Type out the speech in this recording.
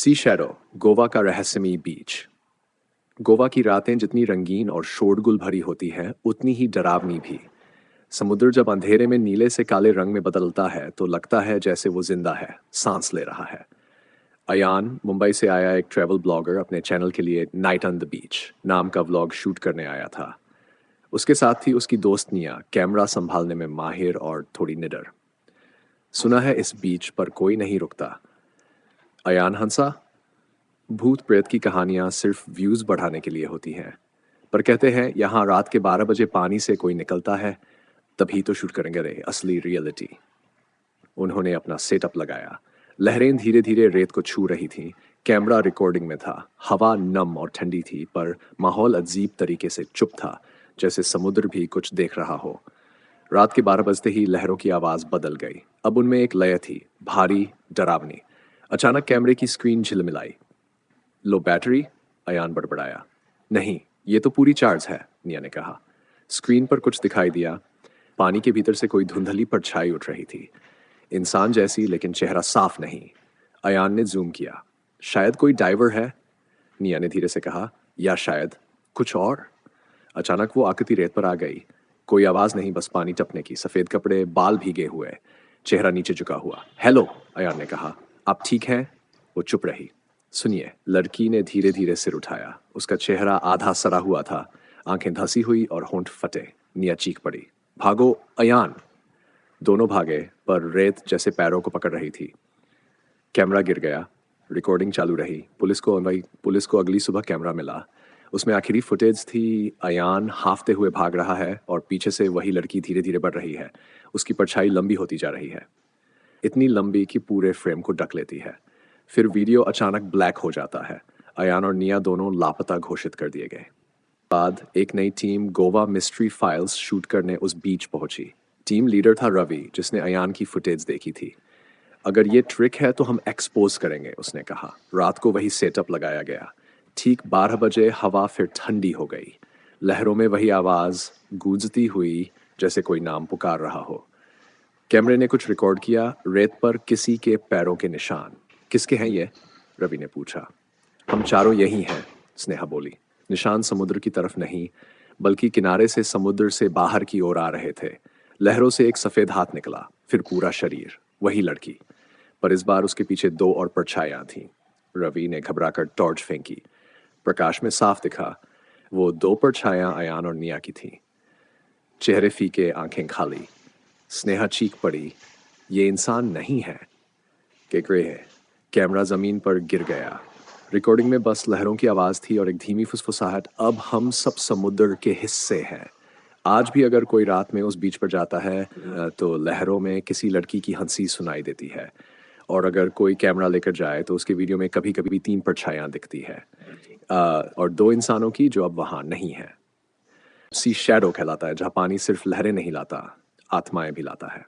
सी shadow, Goa का रहस्यमयी बीच। गोवा की रातें जितनी रंगीन और शोरगुल भरी होती हैं, उतनी ही डरावनी भी। समुद्र जब अंधेरे में नीले से काले रंग में बदलता है तो लगता है जैसे वो जिंदा है, सांस ले रहा है। अयान, मुंबई से आया एक ट्रैवल ब्लॉगर, अपने चैनल के लिए नाइट ऑन द बीच नाम का व्लॉग शूट करने आया था। उसके साथ थी उसकी दोस्त निया, कैमरा संभालने में माहिर और थोड़ी निडर। सुना है इस बीच पर कोई नहीं रुकता। अयान हंसा। भूत प्रेत की कहानियां सिर्फ व्यूज बढ़ाने के लिए होती हैं, पर कहते हैं यहाँ रात के 12 बजे पानी से कोई निकलता है, तभी तो शूट करेंगे रे असली रियलिटी। उन्होंने अपना सेटअप लगाया। लहरें धीरे धीरे रेत को छू रही थीं। कैमरा रिकॉर्डिंग में था। हवा नम और ठंडी थी, पर माहौल अजीब तरीके से चुप था, जैसे समुद्र भी कुछ देख रहा हो। रात के 12 बजते ही लहरों की आवाज बदल गई। अब उनमें एक लय थी, भारी, डरावनी। अचानक कैमरे की स्क्रीन झिलमिलाई। लो बैटरी, अयान बड़बड़ाया। नहीं, ये तो पूरी चार्ज है, निया ने कहा। स्क्रीन पर कुछ दिखाई दिया। पानी के भीतर से कोई धुंधली परछाई उठ रही थी, इंसान जैसी, लेकिन चेहरा साफ नहीं। अयान ने जूम किया। शायद कोई डाइवर है, निया ने धीरे से कहा, या शायद कुछ और। अचानक वो आकृति रेत पर आ गई। कोई आवाज नहीं, बस पानी टपने की, सफेद कपड़े, बाल भीगे हुए, चेहरा नीचे झुका हुआ। हेलो, अयान ने कहा। आप ठीक हैं? वो चुप रही। सुनिए, लड़की ने धीरे धीरे सिर उठाया। उसका चेहरा आधा सड़ा हुआ था, आंखें धंसी हुई और होंठ फटे। निया चीख पड़ी, भागो अयान। दोनों भागे, पर रेत जैसे पैरों को पकड़ रही थी। कैमरा गिर गया। रिकॉर्डिंग चालू रही। पुलिस को अगली सुबह कैमरा मिला। उसमें आखिरी फुटेज थी। अयान हाफते हुए भाग रहा है और पीछे से वही लड़की धीरे धीरे बढ़ रही है। उसकी परछाई लंबी होती जा रही है, इतनी लंबी कि पूरे फ्रेम को ढक लेती है। फिर वीडियो अचानक ब्लैक हो जाता है। अयान और निया दोनों लापता घोषित कर दिए गए। बाद एक नई team Goa mystery files shoot करने उस बीच पहुंची। टीम लीडर था रवि, जिसने अयान की फुटेज देखी थी। अगर ये ट्रिक है तो हम एक्सपोज करेंगे, उसने कहा। रात को वही सेटअप लगाया गया। ठीक 12 बजे हवा फिर ठंडी हो गई। लहरों में वही आवाज गूंजती हुई, जैसे कोई नाम पुकार रहा हो। कैमरे ने कुछ रिकॉर्ड किया। रेत पर किसी के पैरों के निशान। किसके हैं ये? रवि ने पूछा। हम चारों यही हैं, स्नेहा बोली। निशान समुद्र की तरफ नहीं, बल्कि किनारे से समुद्र से बाहर की ओर आ रहे थे। लहरों से एक सफेद हाथ निकला, फिर पूरा शरीर, वही लड़की। पर इस बार उसके पीछे दो और परछाइयां थीं। रवि ने घबराकर टॉर्च फेंकी। प्रकाश में साफ दिखा, वो दो परछाइयां अयान और निया की थीं। चेहरे फीके, आंखें खाली। स्नेहा चीख पड़ी, ये इंसान नहीं है, केकरे है। कैमरा जमीन पर गिर गया। रिकॉर्डिंग में बस लहरों की आवाज थी और एक धीमी फुसफुसाहट, अब हम सब समुद्र के हिस्से हैं। आज भी अगर कोई रात में उस बीच पर जाता है तो लहरों में किसी लड़की की हंसी सुनाई देती है। और अगर कोई कैमरा लेकर जाए तो उसके वीडियो में कभी कभी 3 परछाइयां दिखती है, और 2 इंसानों की जो अब वहां नहीं है। सी शैडो कहलाता है, जहां पानी सिर्फ लहरें नहीं लाता, आत्माएं भी लाता है।